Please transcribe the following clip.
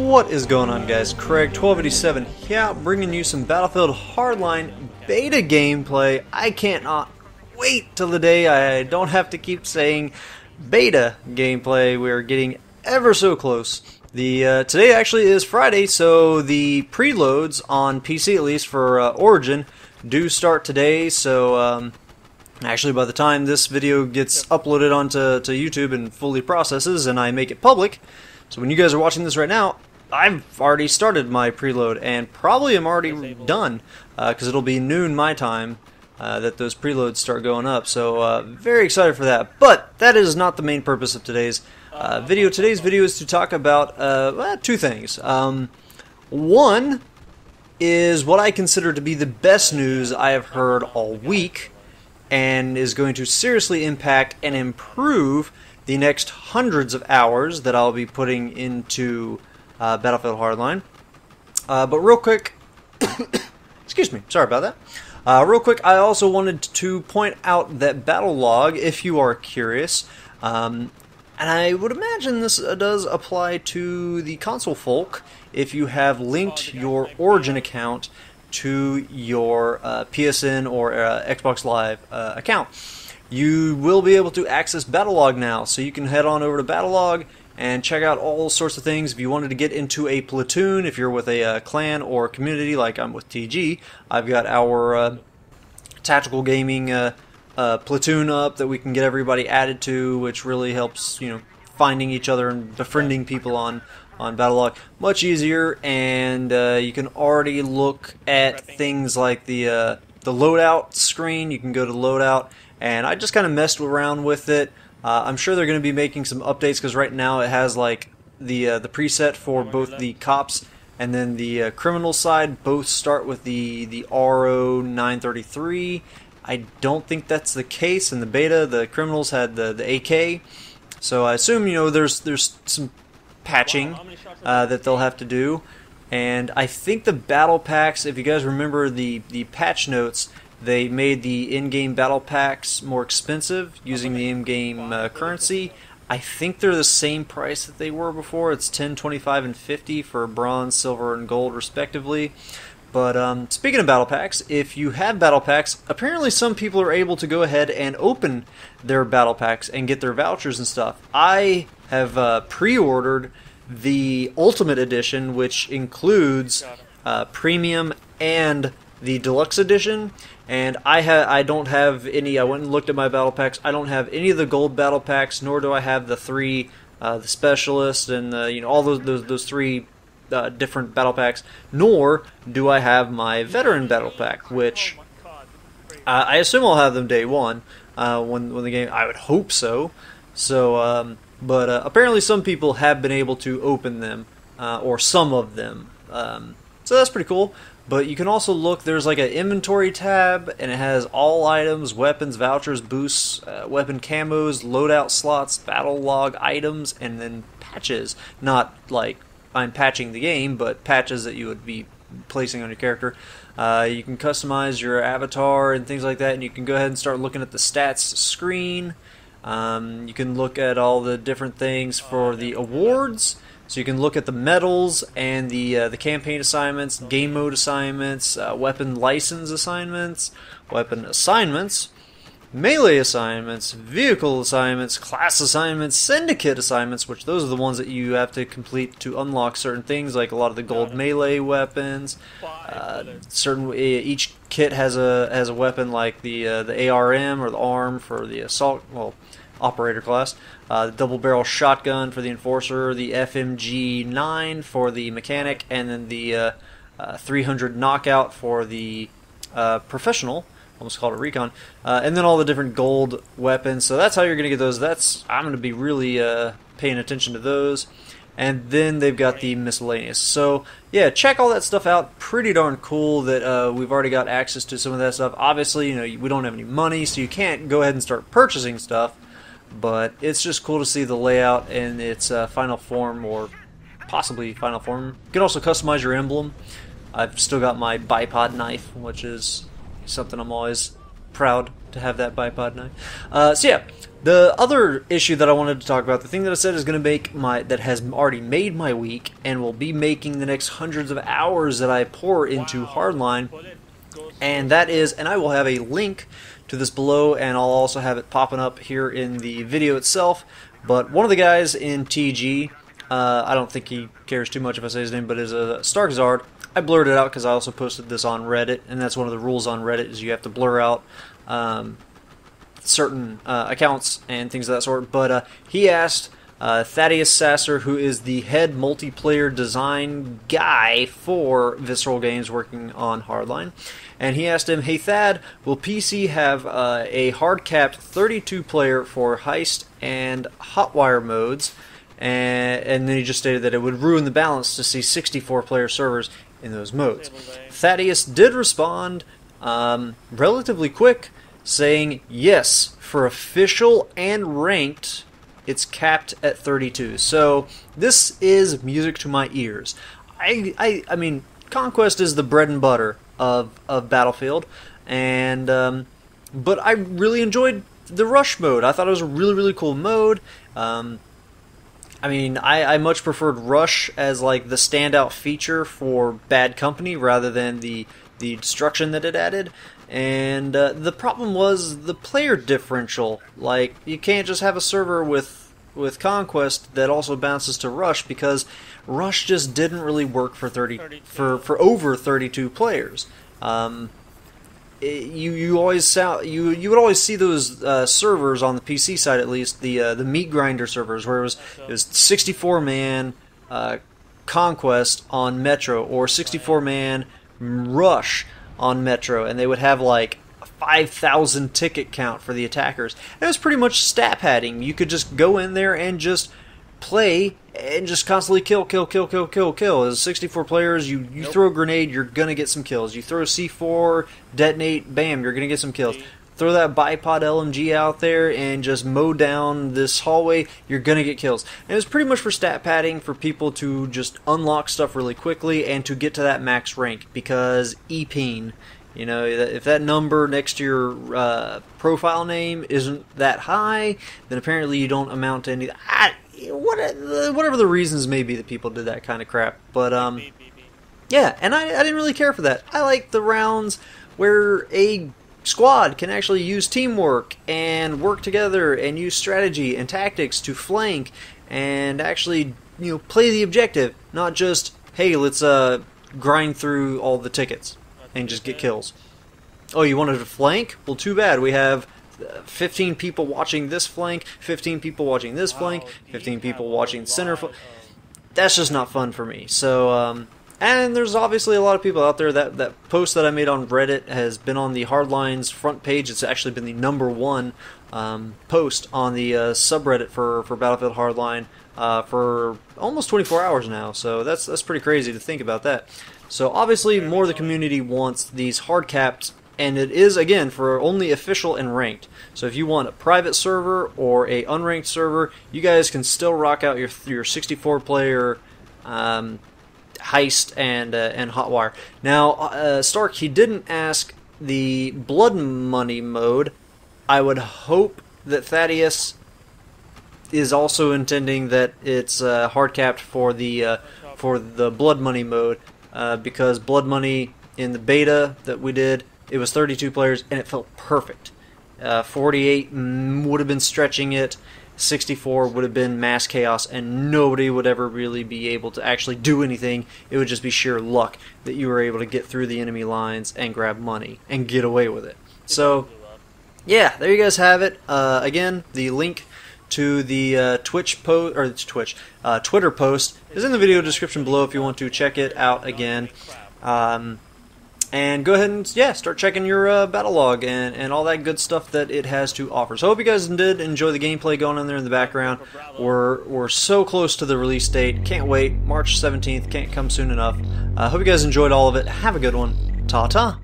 What is going on, guys? Craig 1287 here, bringing you some Battlefield Hardline beta gameplay. I cannot wait till the day I don't have to keep saying beta gameplay. We're getting ever so close. Today actually is Friday, so the preloads on PC, at least for Origin, do start today. So actually, by the time this video gets uploaded onto YouTube and fully processes and I make it public, so when you guys are watching this right now, I've already started my preload and probably am already done because it'll be noon my time that those preloads start going up. So very excited for that. But that is not the main purpose of today's video. Today's video is to talk about two things. One is what I consider to be the best news I have heard all week, and is going to seriously impact and improve the next hundreds of hours that I'll be putting into Battlefield Hardline. But real quick, excuse me, sorry about that. Real quick, I also wanted to point out that battle log, if you are curious, and I would imagine this does apply to the console folk, if you have linked your Origin account to your PSN or Xbox Live account. You will be able to access Battlelog now, so you can head on over to Battlelog and check out all sorts of things. If you wanted to get into a platoon, if you're with a clan or community like I'm with TG, I've got our tactical gaming platoon up that we can get everybody added to, which really helps, you know, finding each other and befriending people on Battlelog much easier. And you can already look at things like the Loadout screen. You can go to Loadout, and I just kind of messed around with it. I'm sure they're going to be making some updates, because right now it has like the preset for both the cops and then the criminal side. Both start with the RO 933. I don't think that's the case in the beta. The criminals had the AK, so I assume, you know, there's some patching that they'll have to do. And I think the battle packs, if you guys remember the patch notes, they made the in-game battle packs more expensive using the in-game currency. I think they're the same price that they were before. It's 10, 25, and 50 for bronze, silver, and gold respectively. But speaking of battle packs, if you have battle packs, apparently some people are able to go ahead and open their battle packs and get their vouchers and stuff. I have pre-ordered the Ultimate Edition, which includes Premium and the Deluxe Edition, and I don't have any. I went and looked at my battle packs. I don't have any of the gold battle packs, nor do I have the three, the Specialist and you know, all those three different battle packs. Nor do I have my Veteran battle pack, which I assume I'll have them day one when the game. I would hope so. So, but apparently some people have been able to open them, or some of them. So that's pretty cool. But you can also look, there's like an inventory tab, and it has all items, weapons, vouchers, boosts, weapon camos, loadout slots, battle log items, and then patches. Not like I'm patching the game, but patches that you would be placing on your character. You can customize your avatar and things like that, and you can go ahead and start looking at the stats screen. You can look at all the different things for the awards. So you can look at the medals and the campaign assignments, game mode assignments, weapon license assignments, weapon assignments, melee assignments, vehicle assignments, class assignments, syndicate assignments, which those are the ones that you have to complete to unlock certain things, like a lot of the gold melee weapons. Each kit has a weapon, like the ARM or the ARM for the assault, operator class, the double barrel shotgun for the enforcer, the FMG-9 for the mechanic, and then the 300 knockout for the professional, almost called a recon, and then all the different gold weapons. So that's how you're going to get those. I'm going to be really paying attention to those. And then they've got the miscellaneous. So yeah, check all that stuff out. Pretty darn cool that we've already got access to some of that stuff. Obviously, you know, we don't have any money, so you can't go ahead and start purchasing stuff. But it's just cool to see the layout in its final form, or possibly final form. You can also customize your emblem. I've still got my bipod knife, which is something I'm always proud to have, that bipod knife. So yeah, The other issue that I wanted to talk about, the thing that I said is going to make that has already made my week and will be making the next hundreds of hours that I pour into Hardline, and that is, and I will have a link to this below, and I'll also have it popping up here in the video itself, but one of the guys in TG, I don't think he cares too much if I say his name, but is a Starkzard. I blurred it out because I also posted this on Reddit, and that's one of the rules on Reddit is you have to blur out certain accounts and things of that sort. But he asked Thaddeus Sasser, who is the head multiplayer design guy for Visceral Games working on Hardline, and he asked him, "Hey Thad, will PC have a hard-capped 32-player for heist and hotwire modes?" And then he just stated that it would ruin the balance to see 64-player servers in those modes. Thaddeus did respond relatively quick, saying, "Yes, for official and ranked, it's capped at 32. So this is music to my ears. I mean, Conquest is the bread and butter of Battlefield, and but I really enjoyed the Rush mode. I thought it was a really cool mode. I mean, I much preferred Rush as like the standout feature for Bad Company rather than the destruction that it added. And the problem was the player differential. Like, you can't just have a server with Conquest that also bounces to Rush, because Rush just didn't really work for for over 32 players. You would always see those servers on the PC side, at least the meat grinder servers, where it was 64-man Conquest on Metro or 64-man Rush on Metro, and they would have like a 5,000 ticket count for the attackers. And it was pretty much stat padding. You could just go in there and just play and just constantly kill. As 64 players, you throw a grenade, you're gonna get some kills. You throw a C4, detonate, bam, you're gonna get some kills. Throw that bipod LMG out there and just mow down this hallway, you're gonna get kills. And it was pretty much for stat padding, for people to just unlock stuff really quickly and to get to that max rank, because EPing, you know, if that number next to your profile name isn't that high, then apparently you don't amount to anything. Whatever the reasons may be that people did that kind of crap. But yeah, and I didn't really care for that. I like the rounds where a squad can actually use teamwork and work together and use strategy and tactics to flank and actually, you know, play the objective, not just, hey, let's grind through all the tickets and just get kills. Oh, you wanted to flank? Well, too bad. We have 15 people watching this flank, 15 people watching this flank, 15 people watching center flank. That's just not fun for me. So, and there's obviously a lot of people out there. That post that I made on Reddit has been on the Hardline's front page. It's actually been the #1 post on the subreddit for Battlefield Hardline for almost 24 hours now. So that's pretty crazy to think about that. So obviously more of the community wants these hard caps, and it is, again, for only official and ranked. So if you want a private server or a unranked server, you guys can still rock out your 64-player heist and hotwire. Now, Stark, he didn't ask the blood money mode. I would hope that Thaddeus is also intending that it's hard capped for the blood money mode, because blood money in the beta that we did, it was 32 players and it felt perfect. 48 would have been stretching it. 64 would have been mass chaos, and nobody would ever really be able to actually do anything. It would just be sheer luck that you were able to get through the enemy lines and grab money and get away with it. So, yeah, there you guys have it. Again, the link to the Twitter post is in the video description below if you want to check it out again. And go ahead and, yeah, start checking your battle log and all that good stuff that it has to offer. So I hope you guys did enjoy the gameplay going on there in the background. We're so close to the release date. Can't wait. March 17th. Can't come soon enough. I hope you guys enjoyed all of it. Have a good one. Ta-ta.